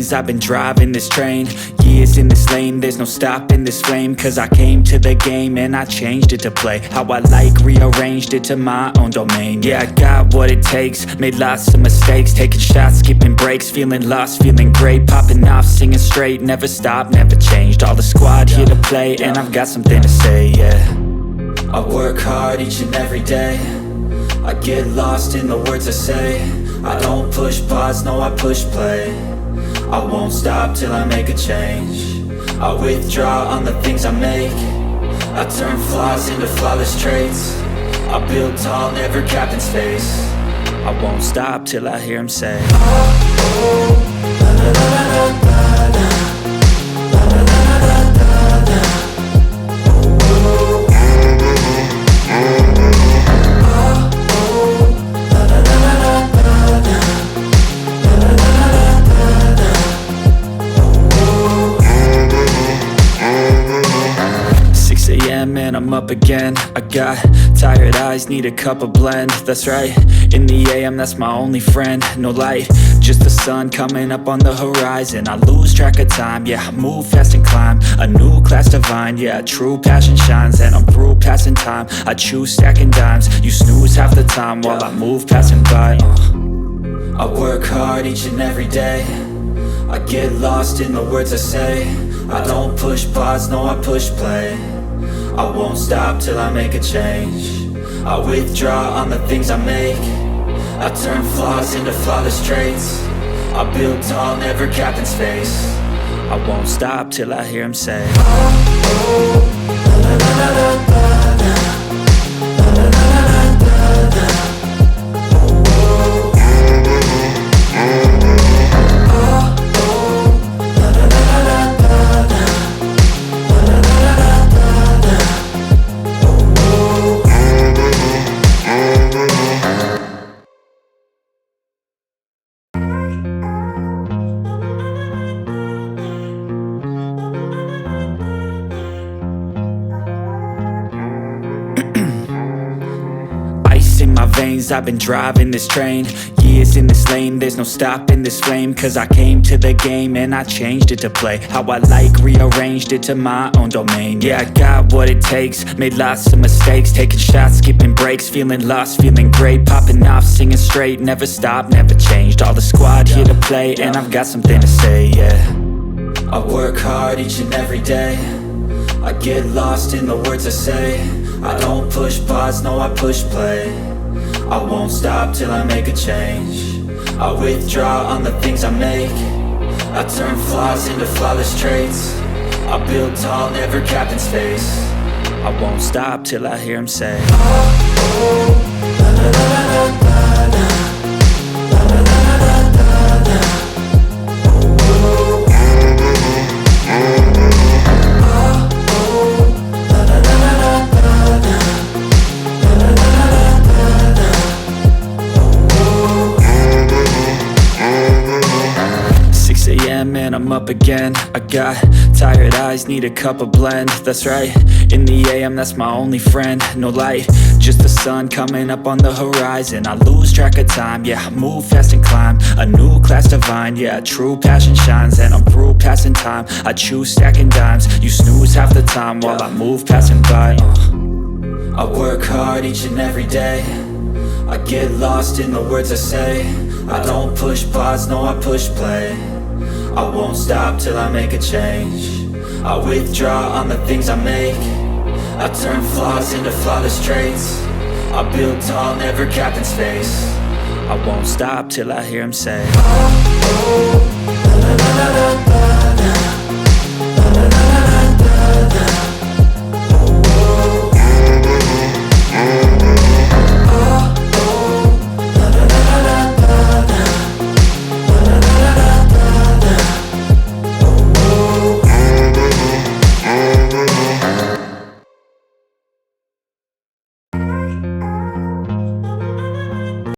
veins, I've been driving this train. Years in this lane, there's no stopping this flame. Cause I came to the game and I changed it to play how I like, rearranged it to my own domain. Yeah, I got what it takes, made lots of mistakes, taking shots, skipping breaks, feeling lost, feeling great, popping off, singing straight, never stopped, never changed. All the squad here to play, and I've got something to say, yeah. I work hard each and every day, I get lost in the words I say. I don't push pause, no I push play. I won't stop till I make a change. I withdraw on the things I make. I turn flaws into flawless traits. I build tall, never capped in space. I won't stop till I hear him say, oh, oh, la, la, la, la, la, la. And I'm up again. I got tired eyes, need a cup of blend. That's right, in the AM, that's my only friend. No light, just the sun coming up on the horizon. I lose track of time, yeah, I move fast and climb a new class divine, yeah, true passion shines. And I'm through passing time, I choose stacking dimes. You snooze half the time while I move passing by. I work hard each and every day, I get lost in the words I say. I don't push pause, no I push play. I won't stop till I make a change. I withdraw on the things I make. I turn flaws into flawless traits. I build tall, never capped in space. I won't stop till I hear him say, oh, oh, la, la, la, la, la, la. La, la, la, la, la, la. Oh, oh, la, la, la, la, la, la. 'Cause I've been driving this train. Years in this lane, there's no stopping this flame. Cause I came to the game and I changed it to play how I like, rearranged it to my own domain. Yeah, I got what it takes, made lots of mistakes, taking shots, skipping breaks, feeling lost, feeling great, popping off, singing straight, never stopped, never changed. All the squad here to play, and I've got something to say, yeah. I work hard each and every day, I get lost in the words I say. I don't push pause, no I push play. I won't stop till I make a change. I withdraw on the things I make. I turn flaws into flawless traits. I build tall, never capped in space. I won't stop till I hear him say, oh, oh, la, la, la, la, la, la. La, la, la, la, la, la, la. Oh, oh, la, la, la, la, la, la. 6 a.m. and I'm up again. I got tired eyes, need a cup of blend. That's right, in the AM, that's my only friend. No light, just the sun coming up on the horizon. I lose track of time, yeah, I move fast and climb a new class divine, yeah, true passion shines. And I'm through passing time, I choose stacking dimes. You snooze half the time while I move passing by. I work hard each and every day, I get lost in the words I say. I don't push pause, no I push play. I won't stop till I make a change. I withdraw on the things I make. I turn flaws into flawless traits. I build tall, never capped in space. I won't stop till I hear him say, oh.